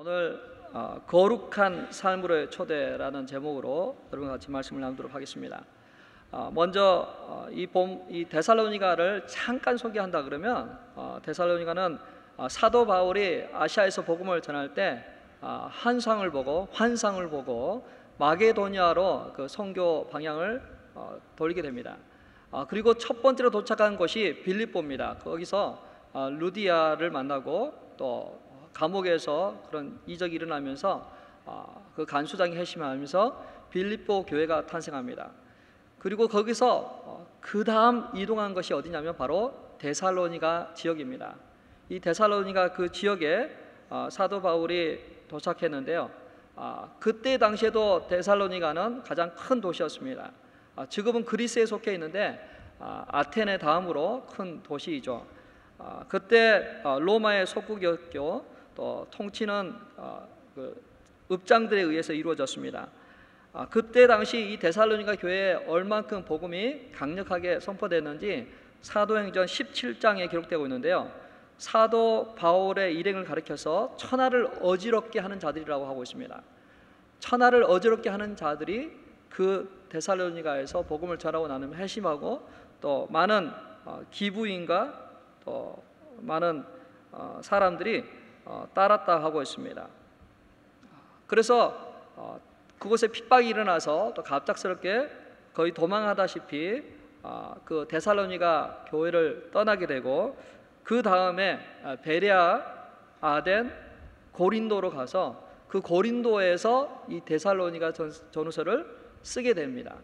오늘 거룩한 삶으로의 초대라는 제목으로 여러분과 같이 말씀을 나누도록 하겠습니다. 먼저 이 데살로니가를 잠깐 소개한다 그러면 데살로니가는 사도 바울이 아시아에서 복음을 전할 때 환상을 보고 마게도니아로 그 선교 방향을 돌리게 됩니다. 그리고 첫 번째로 도착한 곳이 빌립보입니다. 거기서 루디아를 만나고 또 감옥에서 그런 이적이 일어나면서 그 간수장이 회심하면서 빌립보 교회가 탄생합니다. 그리고 거기서 그 다음 이동한 것이 어디냐면 바로 데살로니가 지역입니다. 이 데살로니가 그 지역에 사도 바울이 도착했는데요. 그때 당시에도 데살로니가는 가장 큰 도시였습니다. 지금은 그리스에 속해 있는데 아테네 다음으로 큰 도시이죠. 그때 로마의 속국이었고 또 통치는 그 읍장들에 의해서 이루어졌습니다. 그때 당시 이 데살로니가 교회에 얼만큼 복음이 강력하게 선포됐는지 사도행전 17장에 기록되고 있는데요. 사도 바울의 일행을 가리켜서 천하를 어지럽게 하는 자들이라고 하고 있습니다. 천하를 어지럽게 하는 자들이 그 데살로니가에서 복음을 전하고 나면 회심하고 또 많은 기부인과 또 많은 사람들이 따랐다 하고 있습니다. 그래서 그곳에 핍박이 일어나서 또 갑작스럽게 거의 도망하다시피 그 데살로니가 교회를 떠나게 되고 그 다음에 베레아, 아덴, 고린도로 가서 그 고린도에서 이 데살로니가 전후서를 쓰게 됩니다.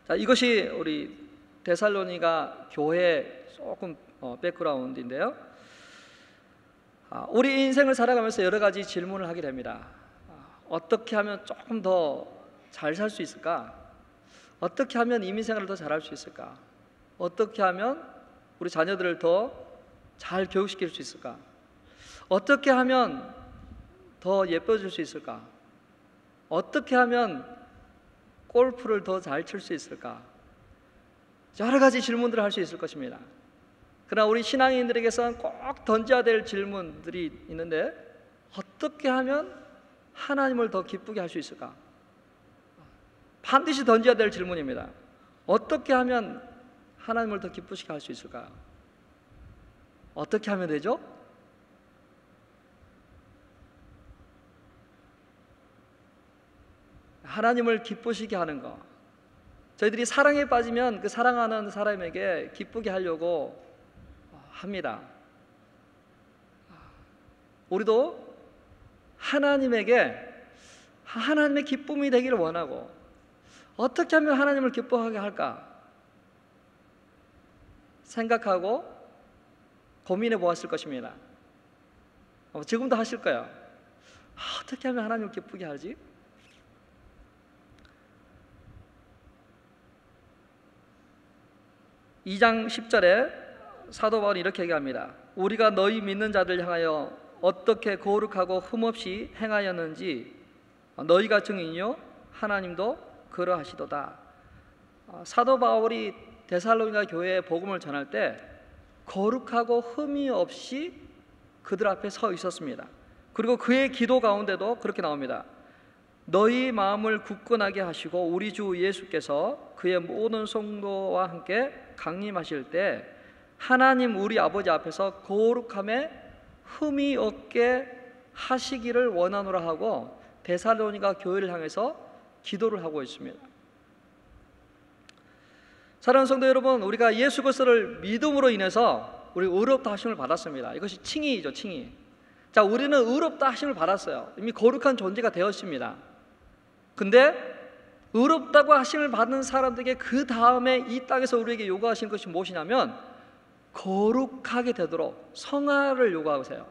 자, 이것이 우리 데살로니가 교회 조금 백그라운드인데요. 우리 인생을 살아가면서 여러 가지 질문을 하게 됩니다. 어떻게 하면 조금 더 잘 살 수 있을까? 어떻게 하면 이민생활을 더 잘할 수 있을까? 어떻게 하면 우리 자녀들을 더 잘 교육시킬 수 있을까? 어떻게 하면 더 예뻐질 수 있을까? 어떻게 하면 골프를 더 잘 칠 수 있을까? 여러 가지 질문들을 할 수 있을 것입니다. 그러나 우리 신앙인들에게서는 꼭 던져야 될 질문들이 있는데 어떻게 하면 하나님을 더 기쁘게 할 수 있을까? 반드시 던져야 될 질문입니다. 어떻게 하면 하나님을 더 기쁘시게 할 수 있을까? 어떻게 하면 되죠? 하나님을 기쁘시게 하는 것. 저희들이 사랑에 빠지면 그 사랑하는 사람에게 기쁘게 하려고 합니다. 우리도 하나님에게 하나님의 기쁨이 되기를 원하고 어떻게 하면 하나님을 기뻐하게 할까 생각하고 고민해 보았을 것입니다. 지금도 하실 거예요. 어떻게 하면 하나님을 기쁘게 하지? (2장 10절에) 사도 바울이 이렇게 얘기합니다. 우리가 너희 믿는 자들 향하여 어떻게 거룩하고 흠없이 행하였는지 너희가 증인이요 하나님도 그러하시도다. 사도 바울이 데살로니가 교회에 복음을 전할 때 거룩하고 흠이 없이 그들 앞에 서 있었습니다. 그리고 그의 기도 가운데도 그렇게 나옵니다. 너희 마음을 굳건하게 하시고 우리 주 예수께서 그의 모든 성도와 함께 강림하실 때 하나님 우리 아버지 앞에서 거룩함에 흠이 없게 하시기를 원하노라 하고 데살로니가 교회를 향해서 기도를 하고 있습니다. 사랑하는 성도 여러분, 우리가 예수 그리스도를 믿음으로 인해서 우리 의롭다 하심을 받았습니다. 이것이 칭의이죠, 칭의. 자, 우리는 의롭다 하심을 받았어요. 이미 거룩한 존재가 되었습니다. 근데 의롭다고 하심을 받는 사람들에게 그 다음에 이 땅에서 우리에게 요구하신 것이 무엇이냐면 거룩하게 되도록 성화를 요구하세요.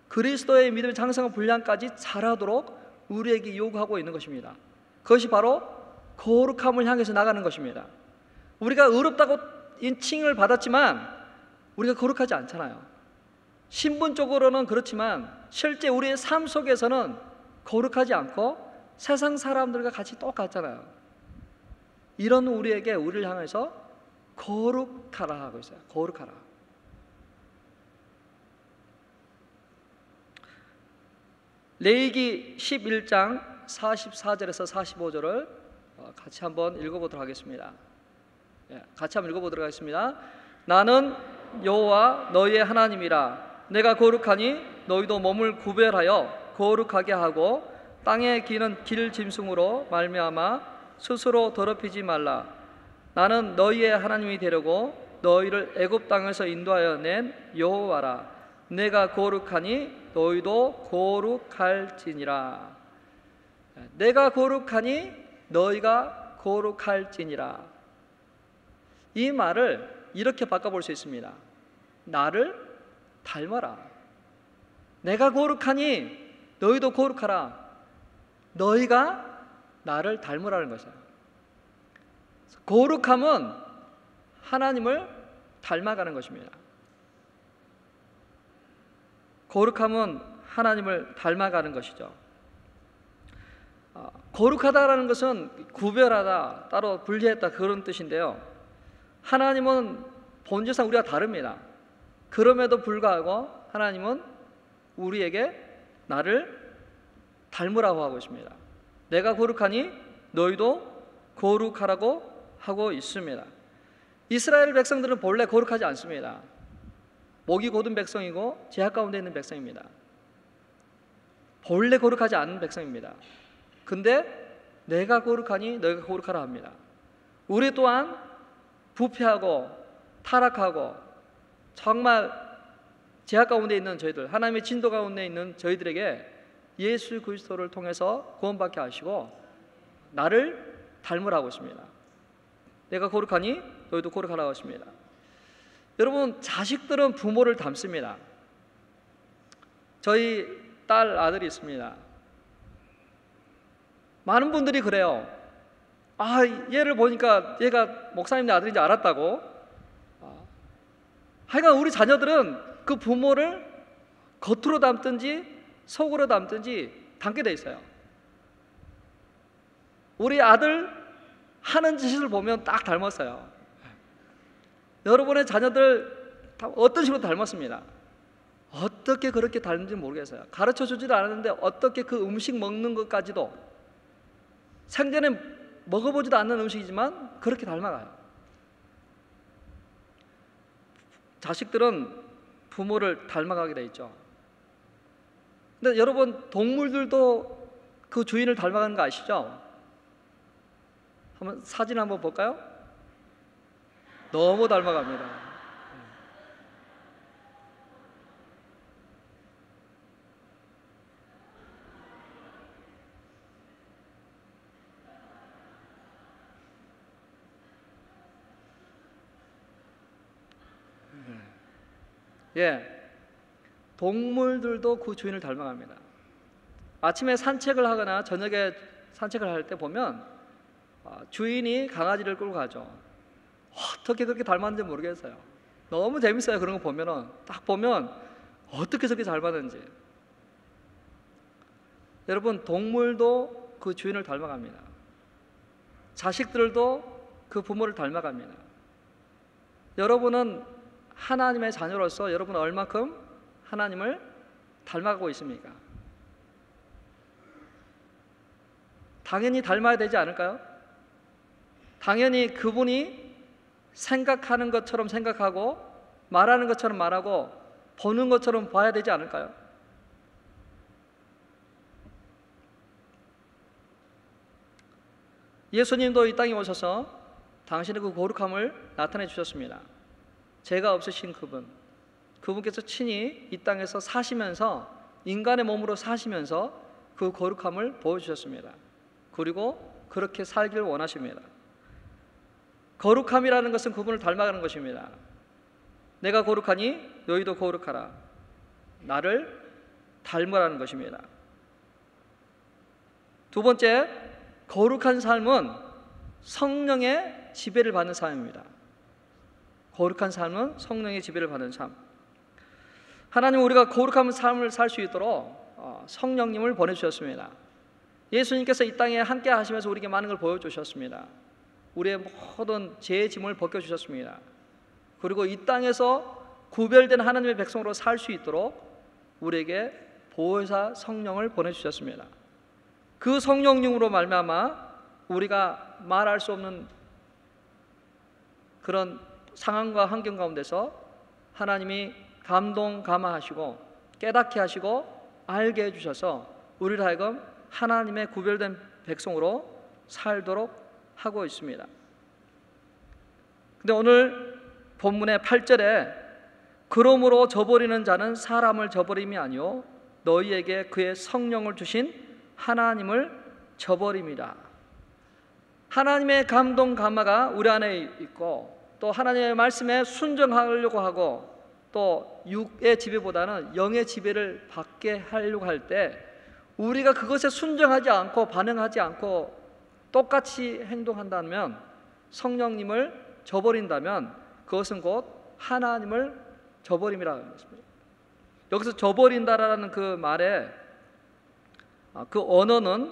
그리스도의 믿음의 장성한 분량까지 자라도록 우리에게 요구하고 있는 것입니다. 그것이 바로 거룩함을 향해서 나가는 것입니다. 우리가 의롭다고 인칭을 받았지만 우리가 거룩하지 않잖아요. 신분적으로는 그렇지만 실제 우리의 삶 속에서는 거룩하지 않고 세상 사람들과 같이 똑같잖아요. 이런 우리에게 우리를 향해서 거룩하라 하고 있어요. 거룩하라. 레위기 11장 44절에서 45절을 같이 한번 읽어보도록 하겠습니다. 같이 한번 읽어보도록 하겠습니다. 나는 여호와 너희의 하나님이라. 내가 거룩하니 너희도 몸을 구별하여 거룩하게 하고 땅에 기는 길 짐승으로 말미암아 스스로 더럽히지 말라. 나는 너희의 하나님이 되려고 너희를 애굽 땅에서 인도하여 낸 여호와라. 내가 거룩하니 너희도 거룩할지니라. 내가 거룩하니 너희가 거룩할지니라. 이 말을 이렇게 바꿔볼 수 있습니다. 나를 닮아라. 내가 거룩하니 너희도 거룩하라. 너희가 나를 닮으라는 것이에요. 거룩함은 하나님을 닮아가는 것입니다. 거룩함은 하나님을 닮아가는 것이죠. 거룩하다라는 것은 구별하다, 따로 분리했다, 그런 뜻인데요. 하나님은 본질상 우리가 다릅니다. 그럼에도 불구하고 하나님은 우리에게 나를 닮으라고 하고 있습니다. 내가 거룩하니 너희도 거룩하라고 하고 있습니다. 이스라엘 백성들은 본래 거룩하지 않습니다. 목이 곧은 백성이고 죄악 가운데 있는 백성입니다. 본래 거룩하지 않은 백성입니다. 근데 내가 거룩하니 너희가 거룩하라 합니다. 우리 또한 부패하고 타락하고 정말 죄악 가운데 있는 저희들, 하나님의 진도 가운데 있는 저희들에게 예수 그리스도를 통해서 구원받게 하시고 나를 닮으라고 했습니다. 내가 거룩하니 너희도 거룩하라고 했습니다. 여러분, 자식들은 부모를 닮습니다. 저희 딸 아들이 있습니다. 많은 분들이 그래요. 얘를 보니까 얘가 목사님의 아들인지 알았다고. 하여간 우리 자녀들은 그 부모를 겉으로 닮든지 속으로 닮든지 닮게 돼 있어요. 우리 아들 하는 짓을 보면 딱 닮았어요. 여러분의 자녀들 어떤 식으로 닮았습니다. 어떻게 그렇게 닮는지 모르겠어요. 가르쳐주지도 않았는데 어떻게 그 음식 먹는 것까지도, 생전에 먹어보지도 않는 음식이지만 그렇게 닮아가요. 자식들은 부모를 닮아가게 돼 있죠. 근데 여러분, 동물들도 그 주인을 닮아가는 거 아시죠? 한번 사진 한번 볼까요? 너무 닮아갑니다. 동물들도 그 주인을 닮아갑니다. 아침에 산책을 하거나 저녁에 산책을 할 때 보면 주인이 강아지를 끌고 가죠. 어떻게 그렇게 닮았는지 모르겠어요. 너무 재밌어요. 그런 거 보면은, 딱 보면 어떻게 저렇게 닮았는지. 여러분, 동물도 그 주인을 닮아갑니다. 자식들도 그 부모를 닮아갑니다. 여러분은 하나님의 자녀로서 여러분은 얼마큼 하나님을 닮아가고 있습니까? 당연히 닮아야 되지 않을까요? 당연히 그분이 생각하는 것처럼 생각하고 말하는 것처럼 말하고 보는 것처럼 봐야 되지 않을까요? 예수님도 이 땅에 오셔서 당신의 그 거룩함을 나타내 주셨습니다. 죄가 없으신 그분께서 친히 이 땅에서 사시면서, 인간의 몸으로 사시면서 그 거룩함을 보여주셨습니다. 그리고 그렇게 살기를 원하십니다. 거룩함이라는 것은 그분을 닮아가는 것입니다. 내가 거룩하니 너희도 거룩하라. 나를 닮으라는 것입니다. 두 번째, 거룩한 삶은 성령의 지배를 받는 삶입니다. 거룩한 삶은 성령의 지배를 받는 삶. 하나님은 우리가 거룩한 삶을 살 수 있도록 성령님을 보내주셨습니다. 예수님께서 이 땅에 함께 하시면서 우리에게 많은 걸 보여주셨습니다. 우리의 모든 죄의 짐을 벗겨주셨습니다. 그리고 이 땅에서 구별된 하나님의 백성으로 살 수 있도록 우리에게 보혜사 성령을 보내주셨습니다. 그 성령님으로 말미암아 우리가 말할 수 없는 그런 상황과 환경 가운데서 하나님이 감동 감화하시고 깨닫게 하시고 알게 해주셔서 우리를 하여금 하나님의 구별된 백성으로 살도록 하고 있습니다. 근데 오늘 본문의 8절에 그러므로 저버리는 자는 사람을 저버림이 아니요 너희에게 그의 성령을 주신 하나님을 저버림이라. 하나님의 감동 감화가 우리 안에 있고 또 하나님의 말씀에 순종하려고 하고 또 육의 지배보다는 영의 지배를 받게 하려고 할 때 우리가 그것에 순종하지 않고 반응하지 않고 똑같이 행동한다면, 성령님을 저버린다면 그것은 곧 하나님을 저버림이라는 것입니다. 여기서 저버린다라는 그 말에 그 언어는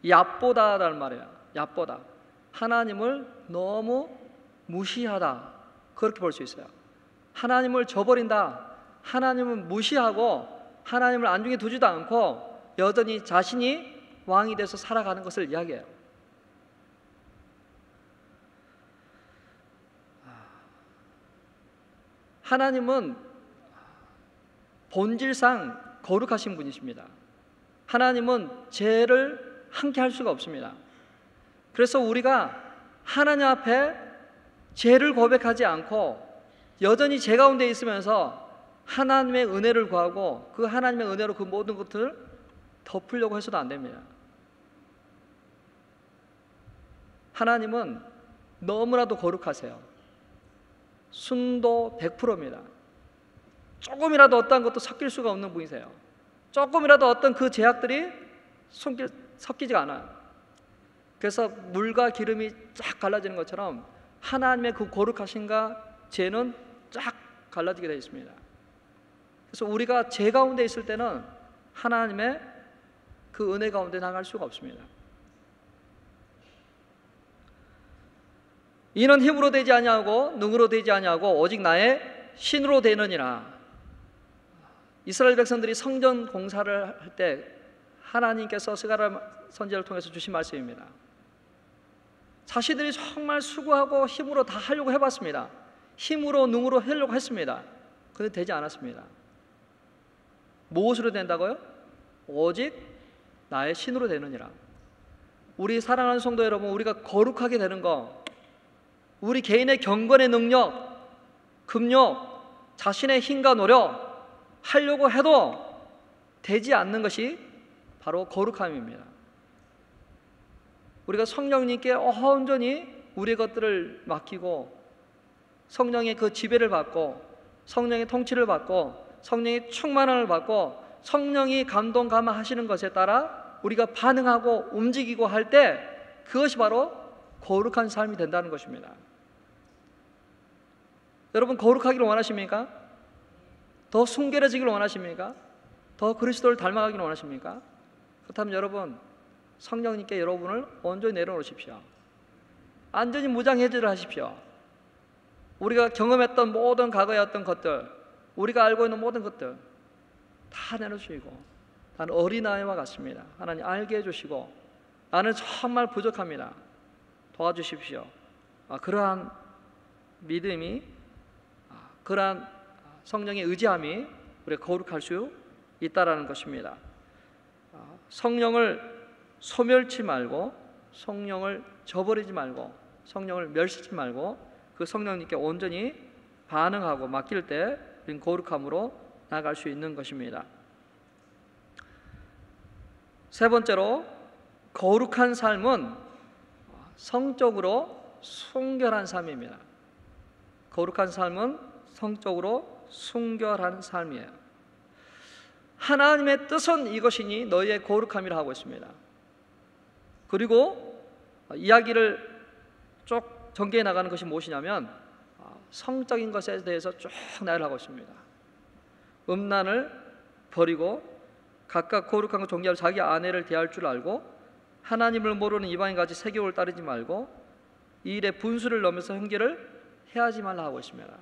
얕보다라는 말이에요. 얕보다, 하나님을 너무 무시하다, 그렇게 볼 수 있어요. 하나님을 저버린다, 하나님을 무시하고 하나님을 안중에 두지도 않고 여전히 자신이 왕이 돼서 살아가는 것을 이야기해요. 하나님은 본질상 거룩하신 분이십니다. 하나님은 죄를 함께 할 수가 없습니다. 그래서 우리가 하나님 앞에 죄를 고백하지 않고 여전히 죄 가운데 있으면서 하나님의 은혜를 구하고 그 하나님의 은혜로 그 모든 것들을 덮으려고 해서도 안 됩니다. 하나님은 너무나도 거룩하세요. 순도 100%입니다. 조금이라도 어떤 것도 섞일 수가 없는 분이세요. 조금이라도 어떤 그 제약들이 섞이지가 않아요. 그래서 물과 기름이 쫙 갈라지는 것처럼 하나님의 그 거룩하심과 죄는 쫙 갈라지게 되어 있습니다. 그래서 우리가 죄 가운데 있을 때는 하나님의 그 은혜 가운데 나갈 수가 없습니다. 이는 힘으로 되지 아니하고 능으로 되지 아니하고 오직 나의 신으로 되느니라. 이스라엘 백성들이 성전 공사를 할 때 하나님께서 스가랴 선지자를 통해서 주신 말씀입니다. 자신들이 정말 수고하고 힘으로 다 하려고 해봤습니다. 힘으로 능으로 하려고 했습니다. 그런데 되지 않았습니다. 무엇으로 된다고요? 오직 나의 신으로 되느니라. 우리 사랑하는 성도 여러분, 우리가 거룩하게 되는 거, 우리 개인의 경건의 능력, 금욕, 자신의 힘과 노력 하려고 해도 되지 않는 것이 바로 거룩함입니다. 우리가 성령님께 온전히 우리의 것들을 맡기고 성령의 그 지배를 받고 성령의 통치를 받고 성령의 충만함을 받고 성령이 감동 감화하시는 것에 따라 우리가 반응하고 움직이고 할 때 그것이 바로 거룩한 삶이 된다는 것입니다. 여러분, 거룩하기를 원하십니까? 더 순결해지기를 원하십니까? 더 그리스도를 닮아가기를 원하십니까? 그렇다면 여러분, 성령님께 여러분을 온전히 내려놓으십시오. 완전히 무장해제를 하십시오. 우리가 경험했던 모든 과거의 어떤 것들, 우리가 알고 있는 모든 것들 다 내려주시고, 나는 어린아이와 같습니다. 하나님 알게 해주시고, 나는 정말 부족합니다. 도와주십시오. 그러한 믿음이, 그러한 성령의 의지함이 우리가 거룩할 수 있다라는 것입니다. 성령을 소멸치 말고, 성령을 저버리지 말고, 성령을 멸시치 말고 그 성령님께 온전히 반응하고 맡길 때 우리는 거룩함으로 나아갈 수 있는 것입니다. 세 번째로, 거룩한 삶은 성적으로 순결한 삶입니다. 거룩한 삶은 성적으로 순결한 삶이에요. 하나님의 뜻은 이것이니 너희의 거룩함이라 하고 있습니다. 그리고 이야기를 쭉 전개해 나가는 것이 무엇이냐면 성적인 것에 대해서 쭉 나열을 하고 있습니다. 음란을 버리고 각각 거룩한 것 존귀하고 자기 아내를 대할 줄 알고 하나님을 모르는 이방인같이 세교를 따르지 말고 이 일에 분수를 넘어서 형제를 해하지 말라 하고 있습니다.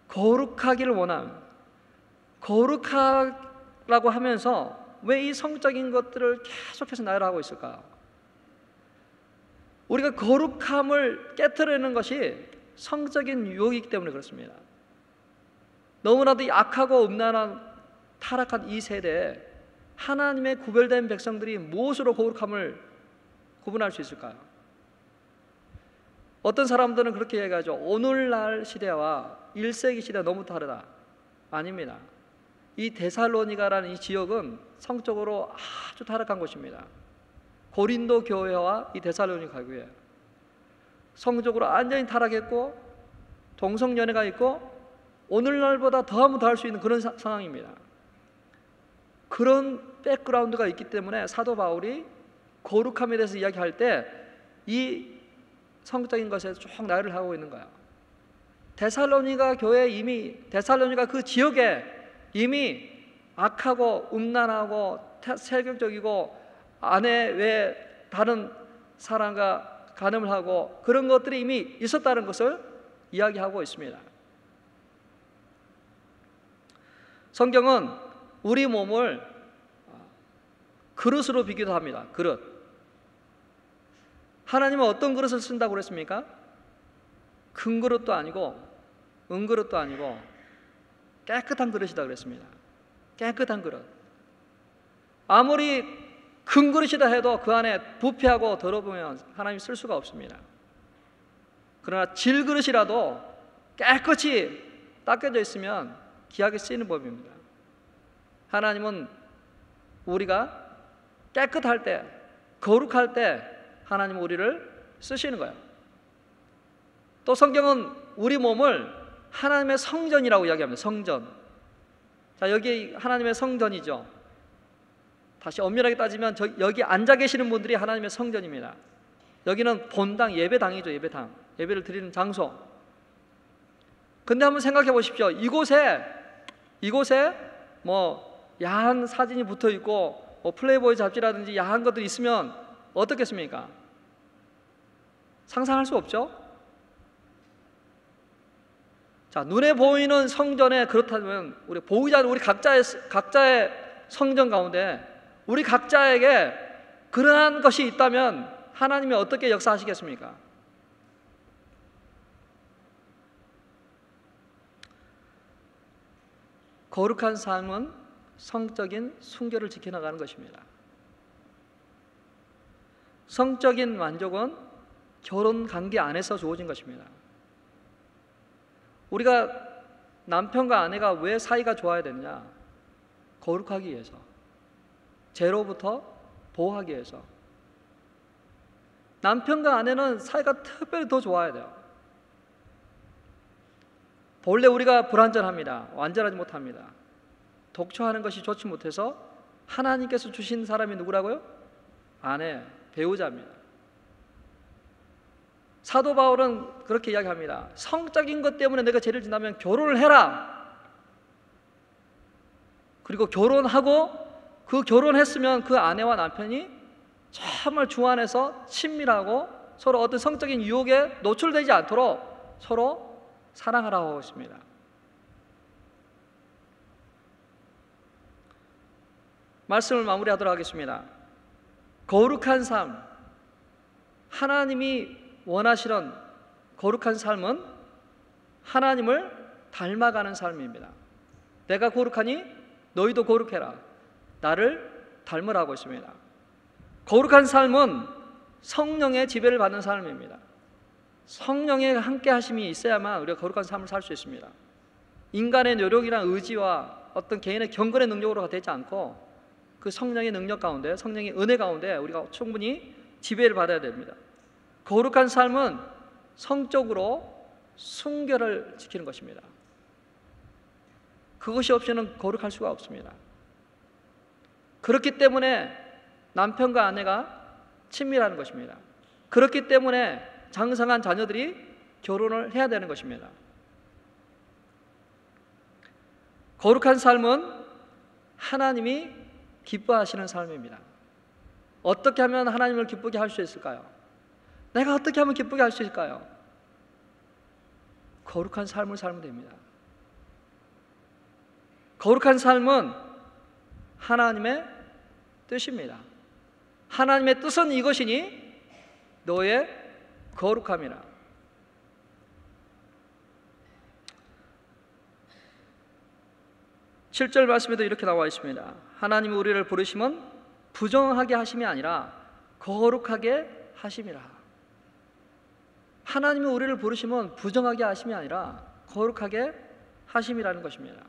거룩하기를 원함, 거룩한 라고 하면서 왜 이 성적인 것들을 계속해서 나열하고 있을까요? 우리가 거룩함을 깨트리는 것이 성적인 유혹이기 때문에 그렇습니다. 너무나도 악하고 음란한 타락한 이 세대에 하나님의 구별된 백성들이 무엇으로 거룩함을 구분할 수 있을까요? 어떤 사람들은 그렇게 얘기하죠. 오늘날 시대와 1세기 시대가 너무 다르다. 아닙니다. 이 데살로니가라는 이 지역은 성적으로 아주 타락한 곳입니다. 고린도 교회와 이 데살로니가 교회, 성적으로 완전히 타락했고 동성연애가 있고 오늘날보다 더하면 더할 수 있는 그런 상황입니다. 그런 백그라운드가 있기 때문에 사도 바울이 거룩함에 대해서 이야기할 때 이 성적인 것에 쭉 나열을 하고 있는 거예요. 데살로니가 교회 이미, 데살로니가 그 지역에 이미 악하고 음란하고 세격적이고 아내 외에 다른 사람과 간음을 하고 그런 것들이 이미 있었다는 것을 이야기하고 있습니다. 성경은 우리 몸을 그릇으로 비교도 합니다. 그릇. 하나님은 어떤 그릇을 쓴다고 그랬습니까? 큰 그릇도 아니고 은그릇도 아니고 깨끗한 그릇이다 그랬습니다. 깨끗한 그릇. 아무리 큰 그릇이다 해도 그 안에 부패하고 더러우면 하나님이 쓸 수가 없습니다. 그러나 질그릇이라도 깨끗이 닦여져 있으면 귀하게 쓰이는 법입니다. 하나님은 우리가 깨끗할 때, 거룩할 때 하나님은 우리를 쓰시는 거예요. 또 성경은 우리 몸을 하나님의 성전이라고 이야기합니다. 성전. 자, 여기 하나님의 성전이죠. 다시 엄밀하게 따지면 여기 앉아 계시는 분들이 하나님의 성전입니다. 여기는 본당, 예배당이죠. 예배당. 예배를 드리는 장소. 근데 한번 생각해 보십시오. 이곳에 뭐 야한 사진이 붙어 있고 뭐 플레이보이 잡지라든지 야한 것들이 있으면 어떻겠습니까? 상상할 수 없죠? 자, 눈에 보이는 성전에 그렇다면 우리 보이자는 우리 각자의 성전 가운데 우리 각자에게 그러한 것이 있다면 하나님이 어떻게 역사하시겠습니까? 거룩한 삶은 성적인 순결을 지켜나가는 것입니다. 성적인 만족은 결혼 관계 안에서 주어진 것입니다. 우리가 남편과 아내가 왜 사이가 좋아야 되느냐? 거룩하기 위해서, 죄로부터 보호하기 위해서. 남편과 아내는 사이가 특별히 더 좋아야 돼요. 본래 우리가 불완전합니다. 완전하지 못합니다. 독처하는 것이 좋지 못해서 하나님께서 주신 사람이 누구라고요? 아내, 배우자입니다. 사도 바울은 그렇게 이야기합니다. 성적인 것 때문에 내가 죄를 짓는다면 결혼을 해라. 그리고 결혼하고 그 결혼했으면 그 아내와 남편이 정말 주 안에서 친밀하고 서로 어떤 성적인 유혹에 노출되지 않도록 서로 사랑하라고 하고 있습니다. 말씀을 마무리하도록 하겠습니다. 거룩한 삶, 하나님이 원하시는 거룩한 삶은 하나님을 닮아가는 삶입니다. 내가 거룩하니 너희도 거룩해라. 나를 닮으라고 있습니다. 거룩한 삶은 성령의 지배를 받는 삶입니다. 성령의 함께 하심이 있어야만 우리가 거룩한 삶을 살 수 있습니다. 인간의 노력이나 의지와 어떤 개인의 경건의 능력으로가 되지 않고 그 성령의 능력 가운데, 성령의 은혜 가운데 우리가 충분히 지배를 받아야 됩니다. 거룩한 삶은 성적으로 순결을 지키는 것입니다. 그것이 없이는 거룩할 수가 없습니다. 그렇기 때문에 남편과 아내가 친밀하는 것입니다. 그렇기 때문에 장성한 자녀들이 결혼을 해야 되는 것입니다. 거룩한 삶은 하나님이 기뻐하시는 삶입니다. 어떻게 하면 하나님을 기쁘게 할 수 있을까요? 내가 어떻게 하면 기쁘게 할 수 있을까요? 거룩한 삶을 살면 됩니다. 거룩한 삶은 하나님의 뜻입니다. 하나님의 뜻은 이것이니 너의 거룩함이라. 7절 말씀에도 이렇게 나와 있습니다. 하나님이 우리를 부르심은 부정하게 하심이 아니라 거룩하게 하심이라. 하나님이 우리를 부르심은 부정하게 하심이 아니라 거룩하게 하심이라는 것입니다.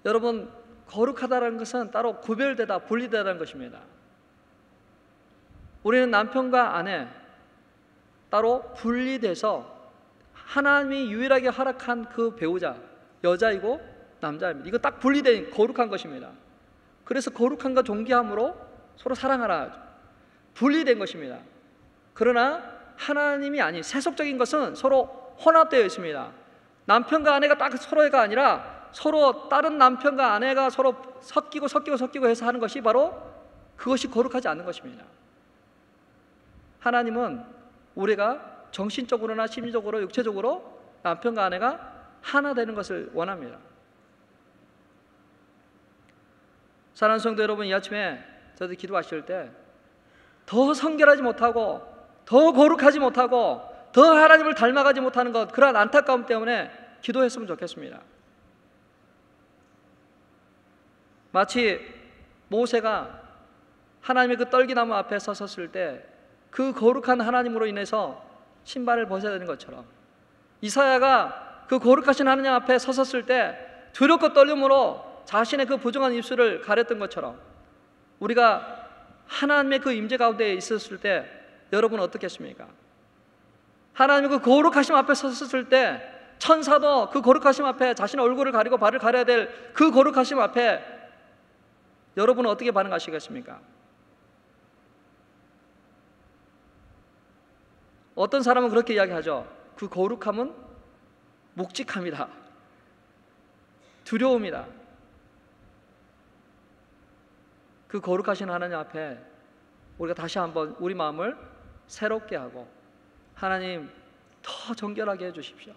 여러분, 거룩하다는 것은 따로 구별되다, 분리되다는 것입니다. 우리는 남편과 아내 따로 분리돼서 하나님이 유일하게 허락한 그 배우자, 여자이고 남자입니다. 이거 딱 분리된 거룩한 것입니다. 그래서 거룩함과 존귀함으로 서로 사랑하라, 분리된 것입니다. 그러나 하나님이 아닌 세속적인 것은 서로 혼합되어 있습니다. 남편과 아내가 딱 서로가 아니라 서로 다른 남편과 아내가 서로 섞이고 해서 하는 것이 바로 그것이 거룩하지 않는 것입니다. 하나님은 우리가 정신적으로나 심리적으로 육체적으로 남편과 아내가 하나 되는 것을 원합니다. 사랑하는 성도 여러분, 이 아침에 저도 기도하실 때 더 성결하지 못하고 더 거룩하지 못하고 더 하나님을 닮아가지 못하는 것, 그러한 안타까움 때문에 기도했으면 좋겠습니다. 마치 모세가 하나님의 그 떨기나무 앞에 섰을 때 그 거룩한 하나님으로 인해서 신발을 벗어야 되는 것처럼, 이사야가 그 거룩하신 하나님 앞에 섰을 때 두렵고 떨림으로 자신의 그 부정한 입술을 가렸던 것처럼, 우리가 하나님의 그 임재 가운데 있었을 때 여러분은 어떻겠습니까? 하나님의 그 거룩하심 앞에 섰을 때 천사도 그 거룩하심 앞에 자신의 얼굴을 가리고 발을 가려야 될 그 거룩하심 앞에 여러분은 어떻게 반응하시겠습니까? 어떤 사람은 그렇게 이야기하죠. 그 거룩함은 묵직함이다, 두려움이다. 그 거룩하신 하나님 앞에 우리가 다시 한번 우리 마음을 새롭게 하고, 하나님 더 정결하게 해주십시오.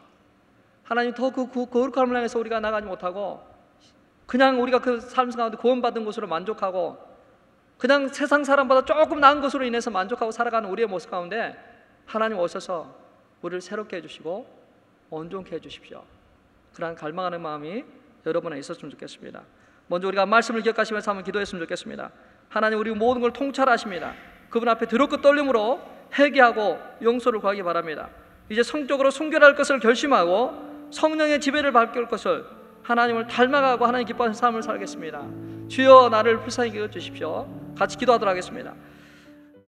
하나님 더 그 거룩함을 향해서 우리가 나가지 못하고 그냥 우리가 그 삶 가운데 구원받은 것으로 만족하고 그냥 세상 사람보다 조금 나은 것으로 인해서 만족하고 살아가는 우리의 모습 가운데 하나님 오셔서 우리를 새롭게 해주시고 온전케 해주십시오. 그러한 갈망하는 마음이 여러분에 있었으면 좋겠습니다. 먼저 우리가 말씀을 기억하시면서 한번 기도했으면 좋겠습니다. 하나님, 우리 모든 걸 통찰하십니다. 그분 앞에 두렵고 떨림으로 회개하고 용서를 구하기 바랍니다. 이제 성적으로 순결할 것을 결심하고 성령의 지배를 받을 것을, 하나님을 닮아가고 하나님 기뻐하는 삶을 살겠습니다. 주여 나를 불쌍히 여겨 주십시오. 같이 기도하도록 하겠습니다.